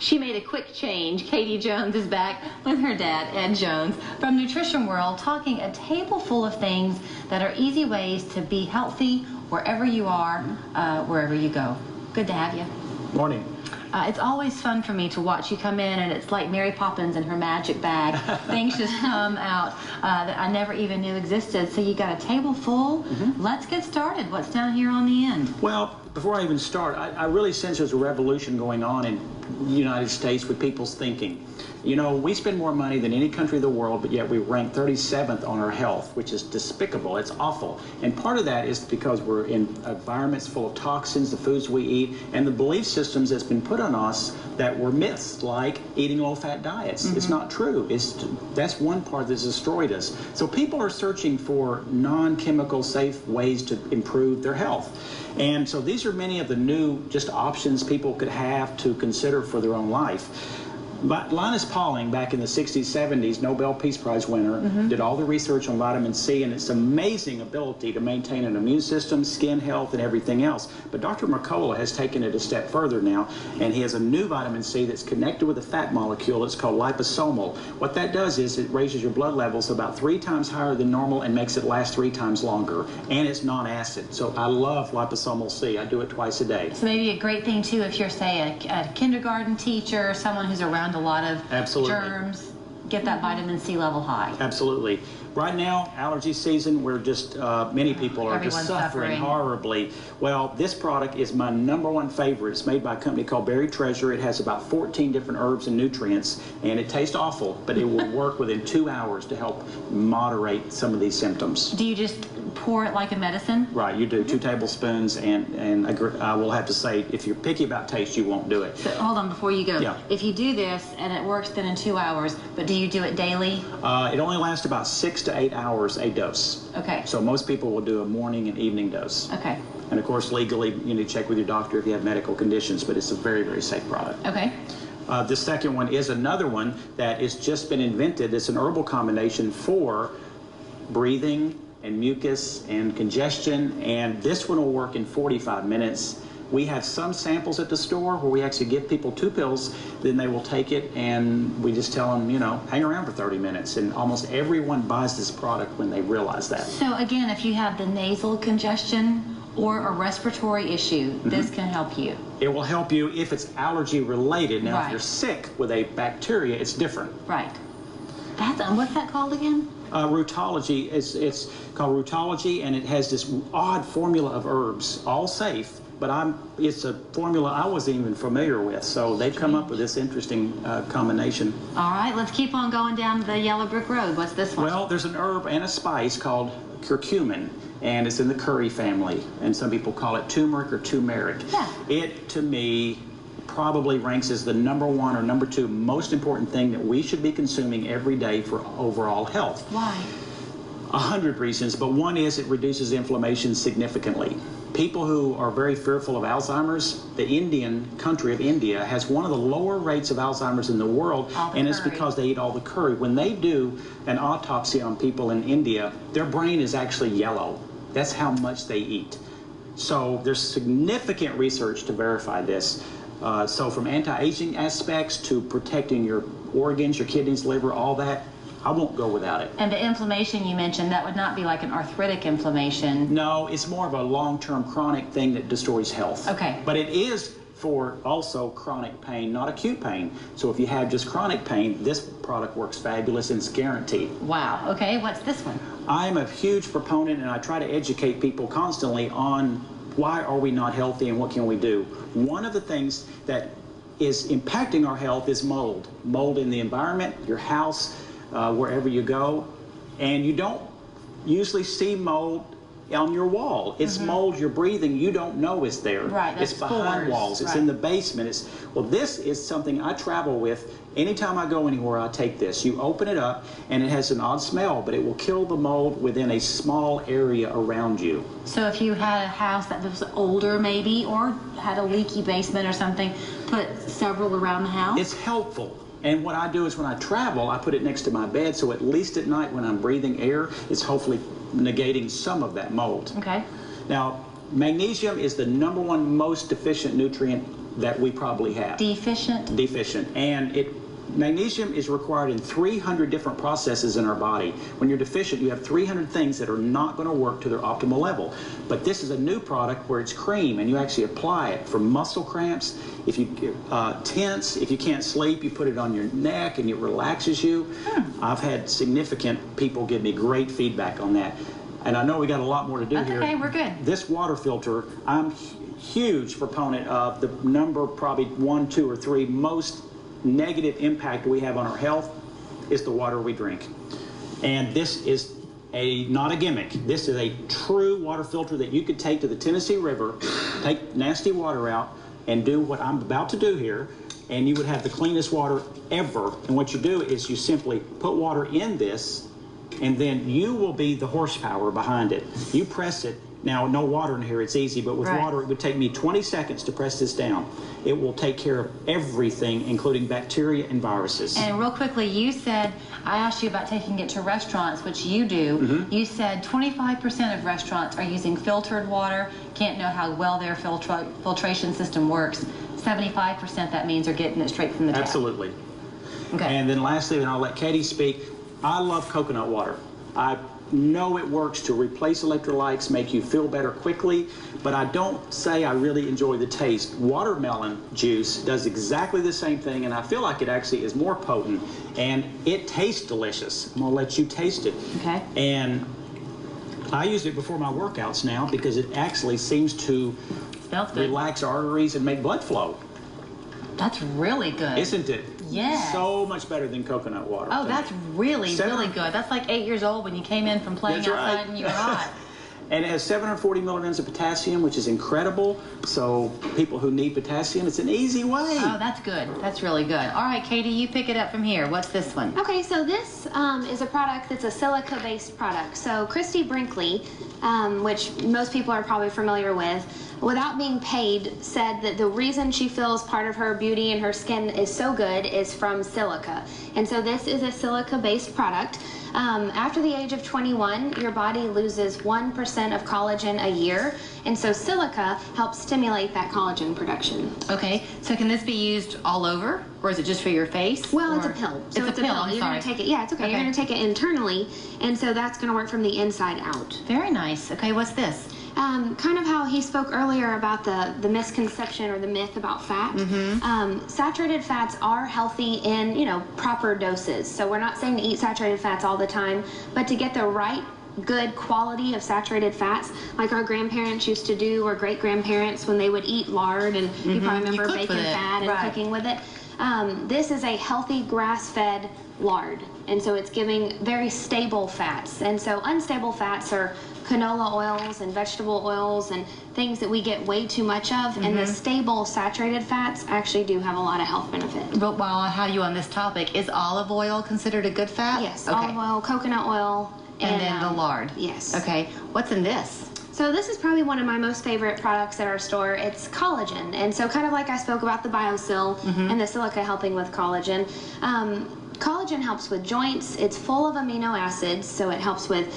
She made a quick change. Cady Jones is back with her dad, Ed Jones, from Nutrition World, talking a table full of things that are easy ways to be healthy wherever you are, wherever you go. Good to have you. Morning. It's always fun for me to watch you come in, and it's like Mary Poppins and her magic bag. Things just come out that I never even knew existed. So you got a table full. Let's get started. What's down here on the end? Well, before I even start, I really sense there's a revolution going on in the United States with people's thinking. You know, we spend more money than any country in the world, but yet we rank 37th on our health, which is despicable. It's awful. And part of that is because we're in environments full of toxins, the foods we eat, and the belief systems that's been put on us that were myths, like eating low-fat diets. It's not true. That's one part that's destroyed us. So people are searching for non-chemical, safe ways to improve their health. And so these are many of the new just options people could have to consider for their own life. But Linus Pauling, back in the 60s, 70s, Nobel Peace Prize winner, did all the research on vitamin C and its amazing ability to maintain an immune system, skin health, and everything else. But Dr. Mercola has taken it a step further now, and he has a new vitamin C that's connected with a fat molecule. It's called liposomal. What that does is it raises your blood levels about 3 times higher than normal and makes it last 3 times longer. And it's non-acid. So I love liposomal C. I do it twice a day. So maybe a great thing, too, if you're, say, a kindergarten teacher, someone who's around a lot of germs, get that vitamin C level high. Absolutely. Right now, allergy season, we're just, many people are just suffering horribly. Well, this product is my #1 favorite. It's made by a company called Berry Treasure. It has about 14 different herbs and nutrients, and it tastes awful, but it will work within 2 hours to help moderate some of these symptoms. Do you just pour it like a medicine? Right, you do 2 tablespoons, and I will have to say, if you're picky about taste, you won't do it. So, hold on, before you go. Yeah. If you do this, and it works then in 2 hours, but do you do it daily? It only lasts about 6 to 8 hours a dose. Okay. So most people will do a morning and evening dose. Okay. And of course, legally, you need to check with your doctor if you have medical conditions, but it's a very, very safe product. Okay. The second one is another one that has just been invented. It's an herbal combination for breathing and mucus and congestion, and this one will work in 45 minutes. We have some samples at the store where we actually give people 2 pills, then they will take it, and we just tell them, you know, hang around for 30 minutes. And almost everyone buys this product when they realize that. So again, if you have the nasal congestion or a respiratory issue, this can help you. It will help you if it's allergy related. Now, if you're sick with a bacteria, it's different. Right. What's that called again? Rootology. It's called Rootology, and it has this odd formula of herbs, all safe. But it's a formula I wasn't even familiar with, so they've come up with this interesting combination. All right, let's keep on going down the yellow brick road. What's this one? Well, there's an herb and a spice called curcumin, and it's in the curry family, and some people call it turmeric or turmeric. Yeah. It, to me, probably ranks as the #1 or #2 most important thing that we should be consuming every day for overall health. Why? 100 reasons, but one is it reduces inflammation significantly. People who are very fearful of Alzheimer's, the Indian country of India has one of the lower rates of Alzheimer's in the world, and it's because they eat all the curry. When they do an autopsy on people in India, their brain is actually yellow. That's how much they eat. So there's significant research to verify this. So from anti-aging aspects to protecting your organs, your kidneys, liver, all that, I won't go without it. And the inflammation you mentioned, that would not be like an arthritic inflammation. No, it's more of a long-term chronic thing that destroys health. Okay. But it is for also chronic pain, not acute pain. So if you have just chronic pain, this product works fabulous and it's guaranteed. Wow. Okay, what's this one? I'm a huge proponent, and I try to educate people constantly on why are we not healthy and what can we do. One of the things that is impacting our health is mold. Mold in the environment, your house, wherever you go, and you don't usually see mold on your wall. It's mold you're breathing, you don't know it's there. Right, it's behind walls, it's in the basement. Well, this is something I travel with. Anytime I go anywhere, I take this. You open it up, and it has an odd smell, but it will kill the mold within a small area around you. So if you had a house that was older maybe, or had a leaky basement or something, put several around the house? It's helpful. And what I do is when I travel, I put it next to my bed, so at least at night when I'm breathing air, it's hopefully negating some of that mold. Okay. Now, magnesium is the #1 most deficient nutrient that we probably have. Deficient? Deficient. And magnesium is required in 300 different processes in our body. When you're deficient, you have 300 things that are not going to work to their optimal level. But this is a new product where it's cream, and you actually apply it for muscle cramps. If you tense, if you can't sleep, you put it on your neck and it relaxes you. I've had significant people give me great feedback on that. And I know we got a lot more to do here. Okay, we're good. This water filter, I'm huge proponent of the number, probably 1, 2, or 3 most negative impact we have on our health is the water we drink. And this is not a gimmick. This is a true water filter that you could take to the Tennessee River, take nasty water out, and do what I'm about to do here, and you would have the cleanest water ever. And what you do is you simply put water in this, and then you will be the horsepower behind it. You press it. Now, no water in here, it's easy, but with water, it would take me 20 seconds to press this down. It will take care of everything, including bacteria and viruses. And real quickly, you said, I asked you about taking it to restaurants, which you do. You said 25% of restaurants are using filtered water, can't know how well their filtration system works. 75%, that means, are getting it straight from the tap. Absolutely. Okay. And then lastly, and I'll let Cady speak, I love coconut water. I know it works to replace electrolytes, make you feel better quickly, but I don't say I really enjoy the taste. Watermelon juice does exactly the same thing, and I feel like it actually is more potent, and it tastes delicious. I'm gonna let you taste it. Okay. And I use it before my workouts now because it actually seems to relax arteries and make blood flow. That's really good. Isn't it? Yeah. So much better than coconut water. Oh, that's really, really good. That's like 8 years old when you came in from playing outside and you were hot. And it has 740 milligrams of potassium, which is incredible. So people who need potassium, it's an easy way. Oh, that's good. That's really good. All right, Cady, you pick it up from here. What's this one? Okay, so this is a product that's a silica-based product. So Christy Brinkley, which most people are probably familiar with, without being paid, said that the reason she feels part of her beauty and her skin is so good is from silica. And so this is a silica-based product. After the age of 21, your body loses 1% of collagen a year, and so silica helps stimulate that collagen production. Okay, so can this be used all over, or is it just for your face? Well, it's or? a pill. So it's a pill. I'm You're sorry. going to take it. Yeah, it's okay. You're going to take it internally, and so that's going to work from the inside out. Very nice. Okay, what's this? Kind of how he spoke earlier about the misconception or the myth about fat. Saturated fats are healthy in, proper doses. So we're not saying to eat saturated fats all the time, but to get the right good quality of saturated fats, like our grandparents used to do, or great-grandparents when they would eat lard, and you probably remember bacon fat and cooking with it. This is a healthy grass-fed lard, and so it's giving very stable fats. And so unstable fats are canola oils and vegetable oils and things that we get way too much of, and the stable saturated fats actually do have a lot of health benefit. But while I have you on this topic, is olive oil considered a good fat? Yes, okay. Olive oil, coconut oil, and then the lard. Yes. Okay, what's in this? So this is probably one of my most favorite products at our store. It's collagen, and so kind of like I spoke about the BioSil and the silica helping with collagen. Collagen helps with joints. It's full of amino acids, so it helps with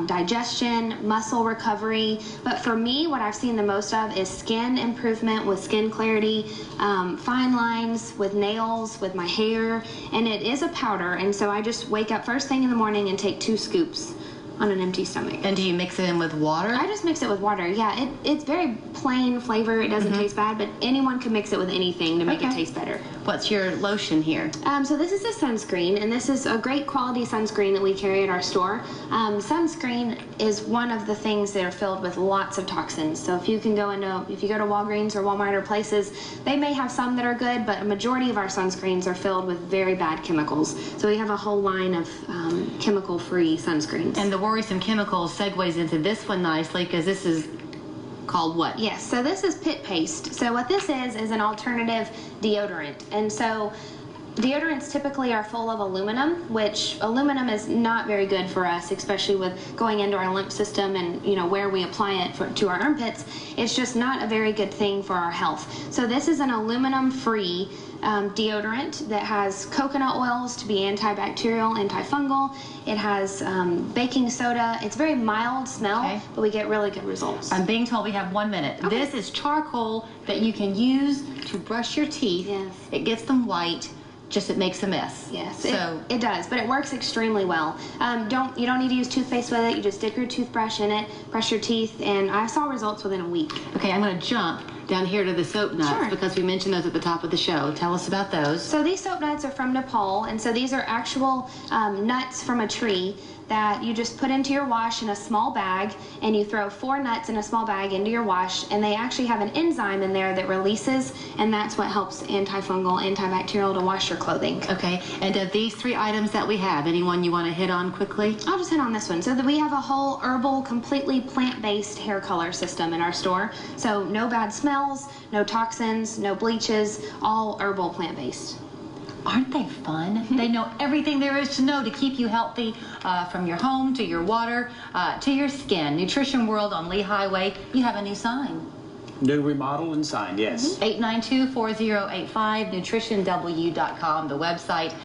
digestion, muscle recovery. But for me, what I've seen the most of is skin improvement with skin clarity, fine lines with nails, with my hair, and it is a powder. And so I just wake up first thing in the morning and take 2 scoops on an empty stomach. And do you mix it in with water? I just mix it with water. Yeah, it's very plain flavor. It doesn't taste bad, but anyone can mix it with anything to make it taste better. What's your lotion here? So this is a sunscreen, and this is a great quality sunscreen that we carry at our store. Sunscreen is one of the things that are filled with lots of toxins. So if you go to Walgreens or Walmart or places, they may have some that are good, but a majority of our sunscreens are filled with very bad chemicals. So we have a whole line of chemical-free sunscreens. And the worrisome chemicals segues into this one nicely, because this is called what? Yes, so this is pit paste. So what this is an alternative deodorant. And so deodorants typically are full of aluminum, which aluminum is not very good for us, especially with going into our lymph system and where we apply it to our armpits. It's just not a very good thing for our health. So this is an aluminum-free deodorant that has coconut oils to be antibacterial, antifungal. It has baking soda. It's very mild smell, but we get really good results. I'm being told we have 1 minute. This is charcoal that you can use to brush your teeth. Yes. It gets them white. Just it makes a mess. Yes, So it does, but it works extremely well. You don't need to use toothpaste with it. You just dip your toothbrush in it, brush your teeth, and I saw results within a week. okay, I'm going to jump down here to the soap nuts Sure. because we mentioned those at the top of the show. Tell us about those. So these soap nuts are from Nepal, and so these are actual nuts from a tree that you just put into your wash in a small bag, and you throw 4 nuts in a small bag into your wash, and they actually have an enzyme in there that releases, and that's what helps antifungal, antibacterial to wash your clothing. Okay, and of these 3 items that we have, anyone you want to hit on quickly? I'll just hit on this one. So that we have a whole herbal, completely plant-based hair color system in our store. So no bad smells, no toxins, no bleaches, all herbal plant-based. Aren't they fun? They know everything there is to know to keep you healthy, from your home to your water to your skin. Nutrition World on Lee Highway. You have a new sign. New remodel and sign, yes. 892-4085, nutritionw.com, the website.